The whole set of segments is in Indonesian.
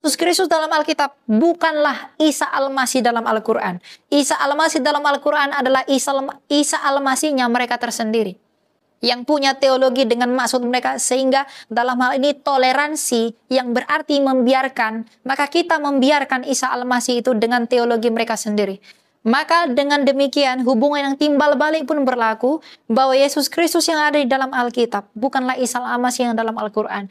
Yesus Kristus dalam Alkitab bukanlah Isa Al-Masih dalam Al-Quran. Isa Al-Masih dalam Al-Quran adalah Isa Al-Masihnya mereka tersendiri, yang punya teologi dengan maksud mereka, sehingga dalam hal ini toleransi yang berarti membiarkan, maka kita membiarkan Isa Al-Masih itu dengan teologi mereka sendiri. Maka dengan demikian hubungan yang timbal balik pun berlaku, bahwa Yesus Kristus yang ada di dalam Alkitab bukanlah Isa Al-Masih yang dalam Al-Quran.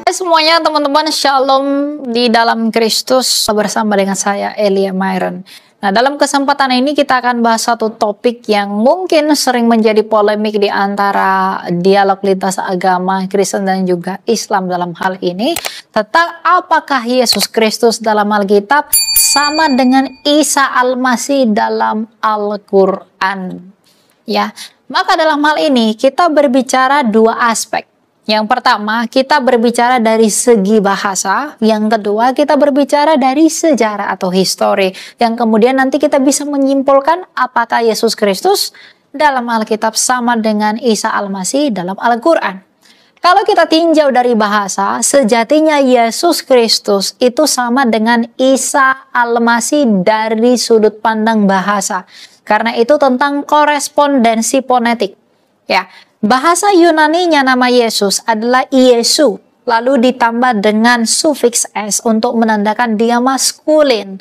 Semuanya teman-teman, Shalom di dalam Kristus, bersama dengan saya Elia Myron. Nah, dalam kesempatan ini kita akan bahas satu topik yang mungkin sering menjadi polemik di antara dialog lintas agama Kristen dan juga Islam dalam hal ini, tentang apakah Yesus Kristus dalam Alkitab sama dengan Isa Al-Masih dalam Al-Quran. Ya, maka dalam hal ini kita berbicara dua aspek. Yang pertama, kita berbicara dari segi bahasa. Yang kedua, kita berbicara dari sejarah atau histori. Yang kemudian nanti kita bisa menyimpulkan apakah Yesus Kristus dalam Alkitab sama dengan Isa Al-Masih dalam Al-Quran. Kalau kita tinjau dari bahasa, sejatinya Yesus Kristus itu sama dengan Isa Al-Masih dari sudut pandang bahasa. Karena itu tentang korespondensi fonetik. Ya. Bahasa Yunaninya nama Yesus adalah Iesu, lalu ditambah dengan sufiks S untuk menandakan dia maskulin.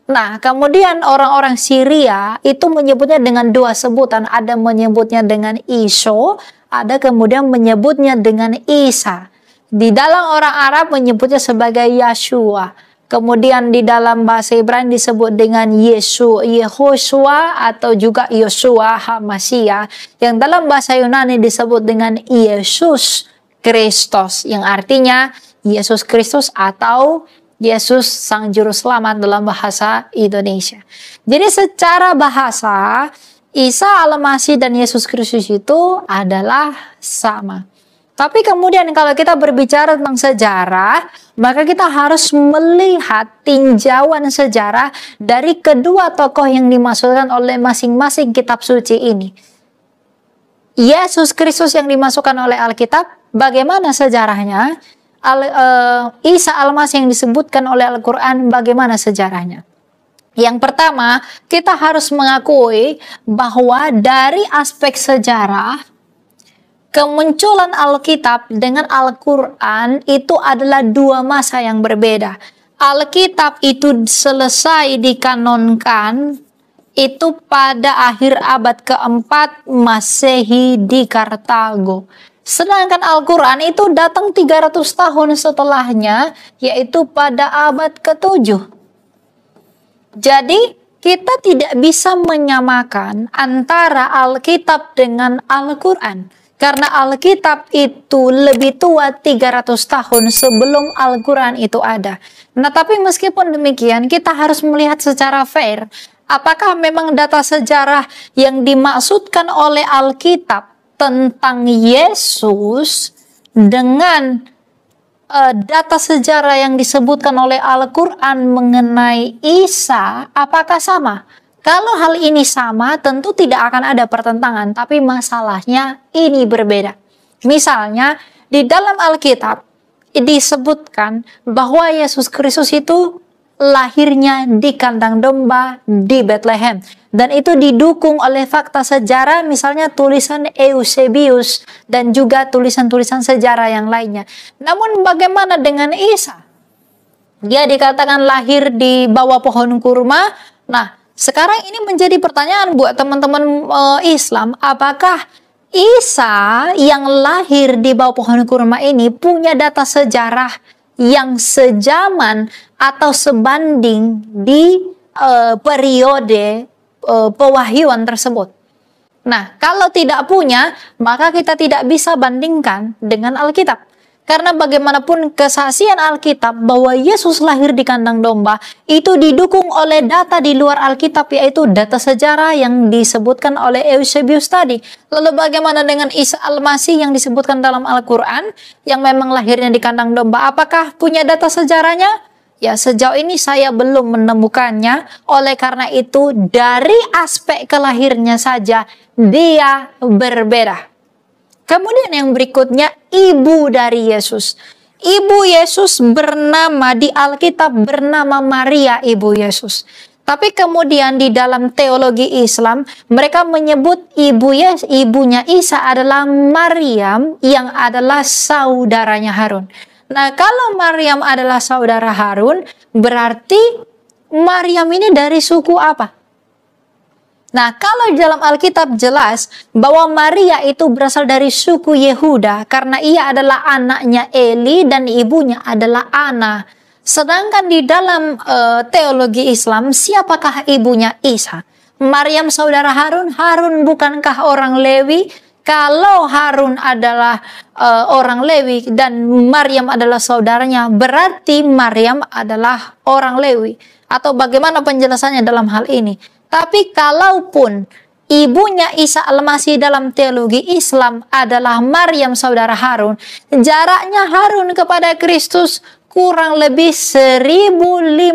Nah, kemudian orang-orang Syria itu menyebutnya dengan dua sebutan, ada menyebutnya dengan Iso, ada kemudian menyebutnya dengan Isa. Di dalam orang Arab menyebutnya sebagai Yeshua. Kemudian di dalam bahasa Ibrani disebut dengan Yehoshua atau juga Yosua Hamasia, yang dalam bahasa Yunani disebut dengan Yesus Kristus, yang artinya Yesus Kristus atau Yesus Sang Juru Selamat dalam bahasa Indonesia. Jadi secara bahasa, Isa Al-Masih dan Yesus Kristus itu adalah sama. Tapi kemudian kalau kita berbicara tentang sejarah, maka kita harus melihat tinjauan sejarah dari kedua tokoh yang dimaksudkan oleh masing-masing kitab suci ini. Yesus Kristus yang dimasukkan oleh Alkitab, bagaimana sejarahnya? Isa Al-Masih yang disebutkan oleh Al-Quran, bagaimana sejarahnya? Yang pertama, kita harus mengakui bahwa dari aspek sejarah, kemunculan Alkitab dengan Al-Quran itu adalah dua masa yang berbeda. Alkitab itu selesai dikanonkan itu pada akhir abad keempat Masehi di Kartago. Sedangkan Al-Quran itu datang 300 tahun setelahnya, yaitu pada abad ke-7. Jadi kita tidak bisa menyamakan antara Alkitab dengan Al-Quran. Karena Alkitab itu lebih tua 300 tahun sebelum Al-Quran itu ada. Nah, tapi meskipun demikian, kita harus melihat secara fair, apakah memang data sejarah yang dimaksudkan oleh Alkitab tentang Yesus dengan data sejarah yang disebutkan oleh Al-Quran mengenai Isa, apakah sama? Kalau hal ini sama, tentu tidak akan ada pertentangan, tapi masalahnya ini berbeda. Misalnya, di dalam Alkitab disebutkan bahwa Yesus Kristus itu lahirnya di kandang domba di Bethlehem. Dan itu didukung oleh fakta sejarah, misalnya tulisan Eusebius dan juga tulisan-tulisan sejarah yang lainnya. Namun bagaimana dengan Isa? Dia dikatakan lahir di bawah pohon kurma. Nah, sekarang ini menjadi pertanyaan buat teman-teman Islam, apakah Isa yang lahir di bawah pohon kurma ini punya data sejarah yang sejaman atau sebanding di periode pewahyuan tersebut? Nah, kalau tidak punya, maka kita tidak bisa bandingkan dengan Alkitab. Karena bagaimanapun kesaksian Alkitab bahwa Yesus lahir di kandang domba itu didukung oleh data di luar Alkitab, yaitu data sejarah yang disebutkan oleh Eusebius tadi. Lalu bagaimana dengan Isa Al-Masih yang disebutkan dalam Al-Quran yang memang lahirnya di kandang domba? Apakah punya data sejarahnya? Ya, sejauh ini saya belum menemukannya. Oleh karena itu, dari aspek kelahirnya saja dia berbeda. Kemudian yang berikutnya, ibu dari Yesus. Ibu Yesus bernama di Alkitab bernama Maria, ibu Yesus. Tapi kemudian di dalam teologi Islam, mereka menyebut ibunya Isa adalah Maryam yang adalah saudaranya Harun. Nah, kalau Maryam adalah saudara Harun, berarti Maryam ini dari suku apa? Nah, kalau di dalam Alkitab jelas bahwa Maria itu berasal dari suku Yehuda karena ia adalah anaknya Eli dan ibunya adalah Ana. Sedangkan di dalam teologi Islam, siapakah ibunya Isa? Maryam saudara Harun? Harun bukankah orang Lewi? Kalau Harun adalah orang Lewi dan Maryam adalah saudaranya, berarti Maryam adalah orang Lewi. Atau bagaimana penjelasannya dalam hal ini? Tapi kalaupun ibunya Isa Al-Masih dalam teologi Islam adalah Maryam saudara Harun, jaraknya Harun kepada Kristus kurang lebih 1.500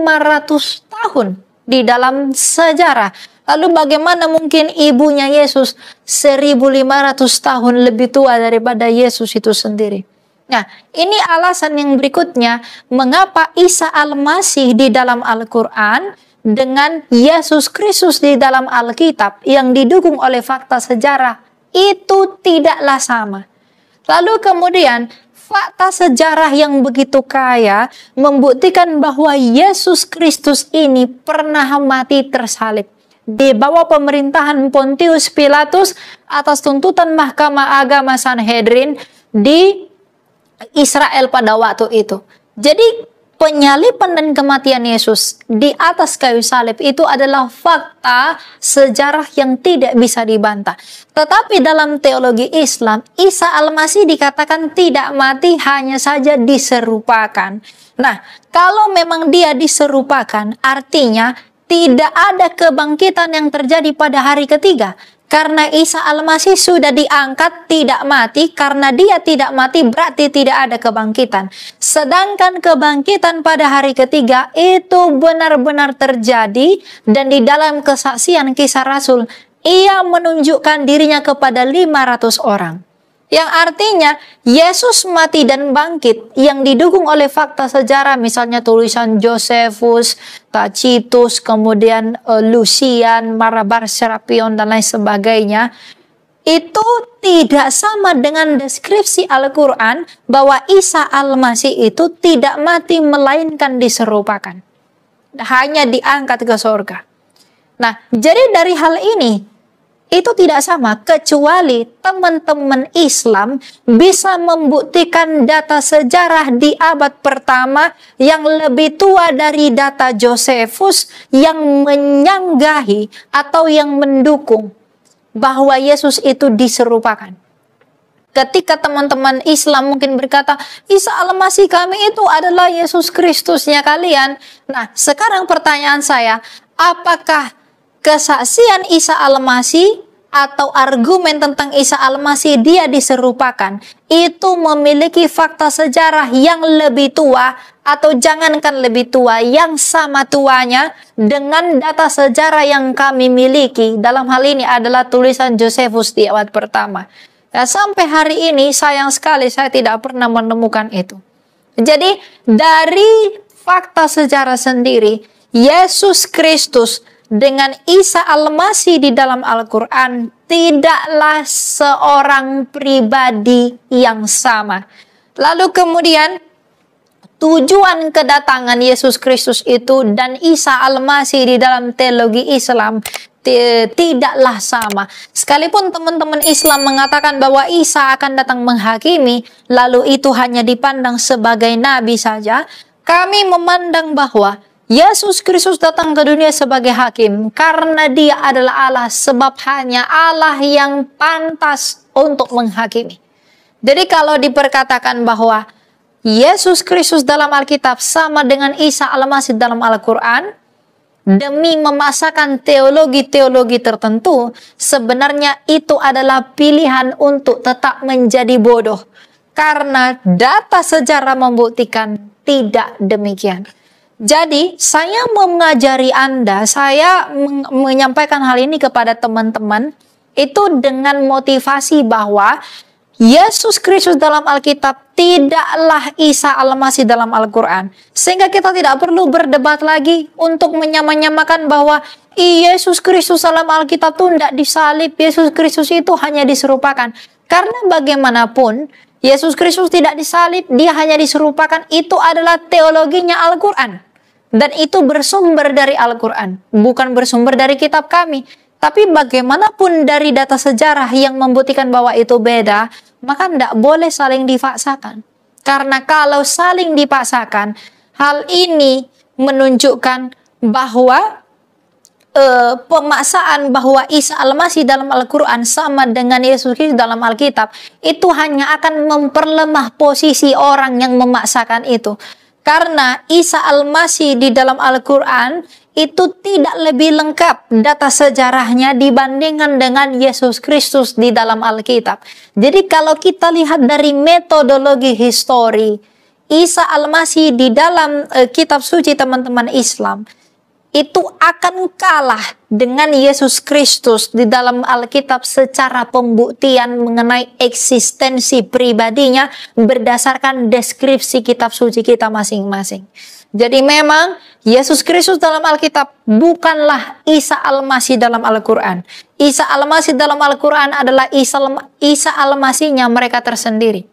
tahun di dalam sejarah. Lalu bagaimana mungkin ibunya Yesus 1.500 tahun lebih tua daripada Yesus itu sendiri? Nah, ini alasan yang berikutnya mengapa Isa Al-Masih di dalam Al-Quran dengan Yesus Kristus di dalam Alkitab yang didukung oleh fakta sejarah itu tidaklah sama. Lalu kemudian fakta sejarah yang begitu kaya membuktikan bahwa Yesus Kristus ini pernah mati tersalib di bawah pemerintahan Pontius Pilatus atas tuntutan Mahkamah Agama Sanhedrin di Israel pada waktu itu. Jadi penyaliban dan kematian Yesus di atas kayu salib itu adalah fakta sejarah yang tidak bisa dibantah. Tetapi dalam teologi Islam, Isa Al-Masih dikatakan tidak mati, hanya saja diserupakan. Nah, kalau memang dia diserupakan, artinya tidak ada kebangkitan yang terjadi pada hari ketiga. Karena Isa Al-Masih sudah diangkat tidak mati, karena dia tidak mati berarti tidak ada kebangkitan. Sedangkan kebangkitan pada hari ketiga itu benar-benar terjadi dan di dalam kesaksian Kisah Rasul, ia menunjukkan dirinya kepada 500 orang. Yang artinya Yesus mati dan bangkit yang didukung oleh fakta sejarah, misalnya tulisan Josephus, Tacitus, kemudian Lucian, Marabar Serapion dan lain sebagainya, itu tidak sama dengan deskripsi Al-Quran bahwa Isa Al-Masih itu tidak mati melainkan diserupakan, hanya diangkat ke surga. Nah, jadi dari hal ini itu tidak sama, kecuali teman-teman Islam bisa membuktikan data sejarah di abad pertama yang lebih tua dari data Josephus yang menyanggahi atau yang mendukung bahwa Yesus itu diserupakan. Ketika teman-teman Islam mungkin berkata, Isa Al-Masih kami itu adalah Yesus Kristusnya kalian. Nah, sekarang pertanyaan saya, apakah kesaksian Isa Al-Masih atau argumen tentang Isa Al-Masih dia diserupakan itu memiliki fakta sejarah yang lebih tua, atau jangankan lebih tua, yang sama tuanya dengan data sejarah yang kami miliki? Dalam hal ini adalah tulisan Josephus di abad pertama. Ya, sampai hari ini sayang sekali saya tidak pernah menemukan itu. Jadi dari fakta sejarah sendiri, Yesus Kristus dengan Isa Al-Masih di dalam Al-Quran tidaklah seorang pribadi yang sama. Lalu kemudian tujuan kedatangan Yesus Kristus itu dan Isa Al-Masih di dalam teologi Islam tidaklah sama. Sekalipun teman-teman Islam mengatakan bahwa Isa akan datang menghakimi, lalu itu hanya dipandang sebagai nabi saja, kami memandang bahwa Yesus Kristus datang ke dunia sebagai hakim karena dia adalah Allah, sebab hanya Allah yang pantas untuk menghakimi. Jadi kalau diperkatakan bahwa Yesus Kristus dalam Alkitab sama dengan Isa Al-Masih dalam Al-Quran, demi memasakkan teologi-teologi tertentu, sebenarnya itu adalah pilihan untuk tetap menjadi bodoh. Karena data sejarah membuktikan tidak demikian. Jadi, saya mengajari Anda, saya menyampaikan hal ini kepada teman-teman, itu dengan motivasi bahwa Yesus Kristus dalam Alkitab tidaklah Isa Al-Masih dalam Al-Quran. Sehingga kita tidak perlu berdebat lagi untuk menyamakan bahwa Yesus Kristus dalam Alkitab itu tidak disalib, Yesus Kristus itu hanya diserupakan. Karena bagaimanapun, Yesus Kristus tidak disalib, dia hanya diserupakan, itu adalah teologinya Al-Quran. Dan itu bersumber dari Al-Quran, bukan bersumber dari kitab kami. Tapi bagaimanapun dari data sejarah yang membuktikan bahwa itu beda, maka tidak boleh saling dipaksakan. Karena kalau saling dipaksakan, hal ini menunjukkan bahwa pemaksaan bahwa Isa Al-Masih dalam Al-Quran sama dengan Yesus Kristus dalam Alkitab, itu hanya akan memperlemah posisi orang yang memaksakan itu. Karena Isa Al-Masih di dalam Al-Quran itu tidak lebih lengkap data sejarahnya dibandingkan dengan Yesus Kristus di dalam Alkitab. Jadi kalau kita lihat dari metodologi histori, Isa Al-Masih di dalam kitab suci teman-teman Islam, itu akan kalah dengan Yesus Kristus di dalam Alkitab secara pembuktian mengenai eksistensi pribadinya berdasarkan deskripsi kitab suci kita masing-masing. Jadi memang Yesus Kristus dalam Alkitab bukanlah Isa Al-Masih dalam Al-Quran. Isa Al-Masih dalam Al-Quran adalah Isa Al-Masihnya mereka tersendiri,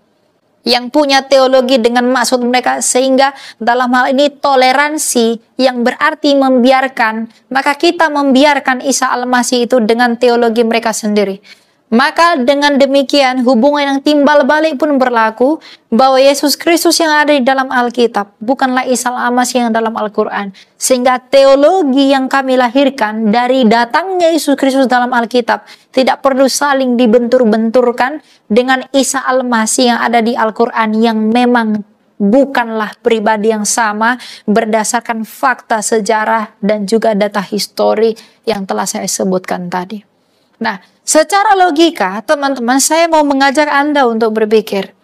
yang punya teologi dengan maksud mereka, sehingga dalam hal ini toleransi yang berarti membiarkan, maka kita membiarkan Isa Al-Masih itu dengan teologi mereka sendiri. Maka dengan demikian hubungan yang timbal balik pun berlaku, bahwa Yesus Kristus yang ada di dalam Alkitab bukanlah Isa Al-Masih yang dalam Al-Quran. Sehingga teologi yang kami lahirkan dari datangnya Yesus Kristus dalam Alkitab tidak perlu saling dibentur-benturkan dengan Isa Al-Masih yang ada di Al-Quran, yang memang bukanlah pribadi yang sama berdasarkan fakta sejarah dan juga data histori yang telah saya sebutkan tadi. Nah, secara logika, teman-teman, saya mau mengajak Anda untuk berpikir.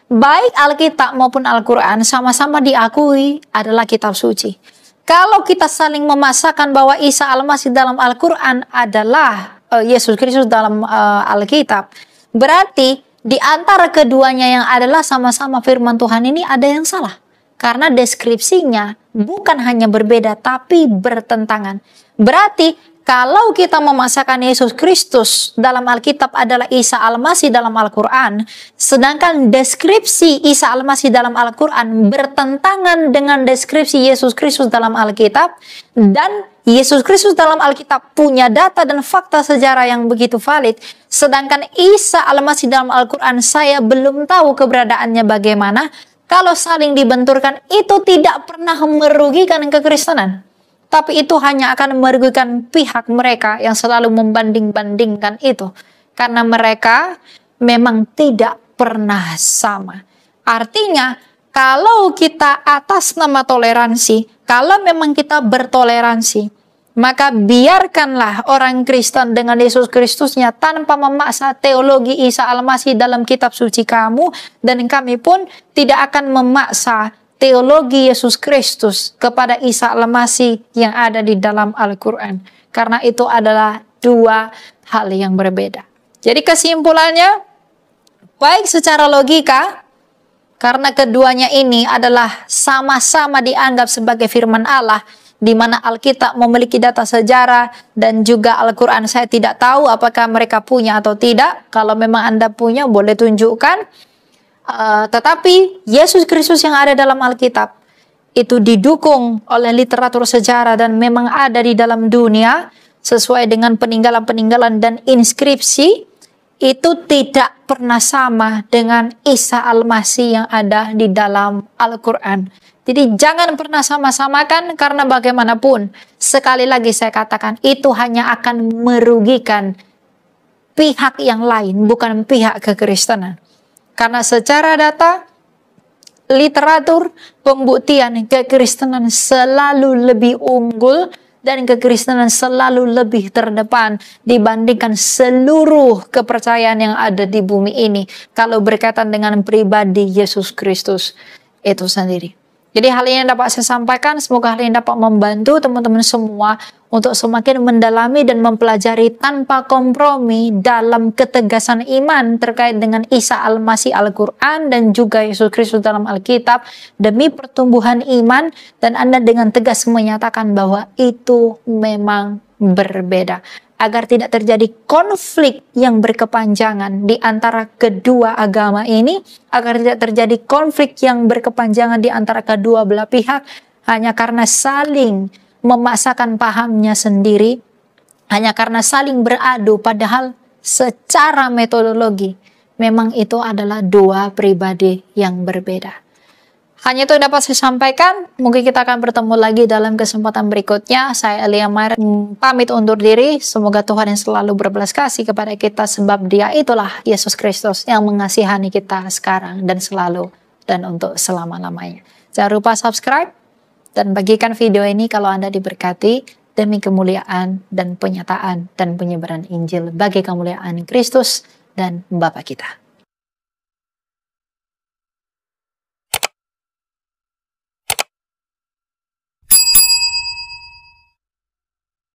Baik Alkitab maupun Al-Quran sama-sama diakui adalah kitab suci. Kalau kita saling memaksakan bahwa Isa Al-Masih dalam Al-Quran adalah Yesus Kristus dalam Alkitab, berarti di antara keduanya yang adalah sama-sama firman Tuhan ini ada yang salah. Karena deskripsinya bukan hanya berbeda tapi bertentangan. Berarti kalau kita memaksakan Yesus Kristus dalam Alkitab adalah Isa Al-Masih dalam Al-Quran, sedangkan deskripsi Isa Al-Masih dalam Al-Quran bertentangan dengan deskripsi Yesus Kristus dalam Alkitab, dan Yesus Kristus dalam Alkitab punya data dan fakta sejarah yang begitu valid, sedangkan Isa Al-Masih dalam Al-Quran saya belum tahu keberadaannya bagaimana. Kalau saling dibenturkan, itu tidak pernah merugikan kekristenan. Tapi itu hanya akan merugikan pihak mereka yang selalu membanding-bandingkan itu. Karena mereka memang tidak pernah sama. Artinya, kalau kita atas nama toleransi, kalau memang kita bertoleransi, maka biarkanlah orang Kristen dengan Yesus Kristusnya tanpa memaksa teologi Isa Al-Masih dalam kitab suci kamu, dan kami pun tidak akan memaksa teologi Yesus Kristus kepada Isa Al-Masih yang ada di dalam Al-Quran. Karena itu adalah dua hal yang berbeda. Jadi kesimpulannya, baik secara logika, karena keduanya ini adalah sama-sama dianggap sebagai firman Allah, di mana Alkitab memiliki data sejarah dan juga Al-Quran saya tidak tahu apakah mereka punya atau tidak. Kalau memang Anda punya, boleh tunjukkan. Tetapi Yesus Kristus yang ada dalam Alkitab itu didukung oleh literatur sejarah dan memang ada di dalam dunia sesuai dengan peninggalan-peninggalan dan inskripsi, itu tidak pernah sama dengan Isa Al-Masih yang ada di dalam Al-Quran. Jadi jangan pernah sama-samakan, karena bagaimanapun, sekali lagi saya katakan, itu hanya akan merugikan pihak yang lain, bukan pihak kekristenan. Karena secara data, literatur, pembuktian, kekristenan selalu lebih unggul dan kekristenan selalu lebih terdepan dibandingkan seluruh kepercayaan yang ada di bumi ini kalau berkaitan dengan pribadi Yesus Kristus itu sendiri. Jadi hal ini yang dapat saya sampaikan, semoga hal ini dapat membantu teman-teman semua untuk semakin mendalami dan mempelajari tanpa kompromi dalam ketegasan iman terkait dengan Isa Al-Masih Al-Quran dan juga Yesus Kristus dalam Alkitab demi pertumbuhan iman, dan Anda dengan tegas menyatakan bahwa itu memang berbeda. Agar tidak terjadi konflik yang berkepanjangan di antara kedua agama ini, agar tidak terjadi konflik yang berkepanjangan di antara kedua belah pihak, hanya karena saling memaksakan pahamnya sendiri, hanya karena saling beradu, padahal secara metodologi memang itu adalah dua pribadi yang berbeda. Hanya itu yang dapat saya sampaikan. Mungkin kita akan bertemu lagi dalam kesempatan berikutnya. Saya Elia Myron pamit undur diri. Semoga Tuhan yang selalu berbelas kasih kepada kita, sebab Dia itulah Yesus Kristus yang mengasihani kita sekarang dan selalu dan untuk selama-lamanya. Jangan lupa subscribe dan bagikan video ini kalau Anda diberkati demi kemuliaan dan penyataan dan penyebaran Injil bagi kemuliaan Kristus dan Bapa kita.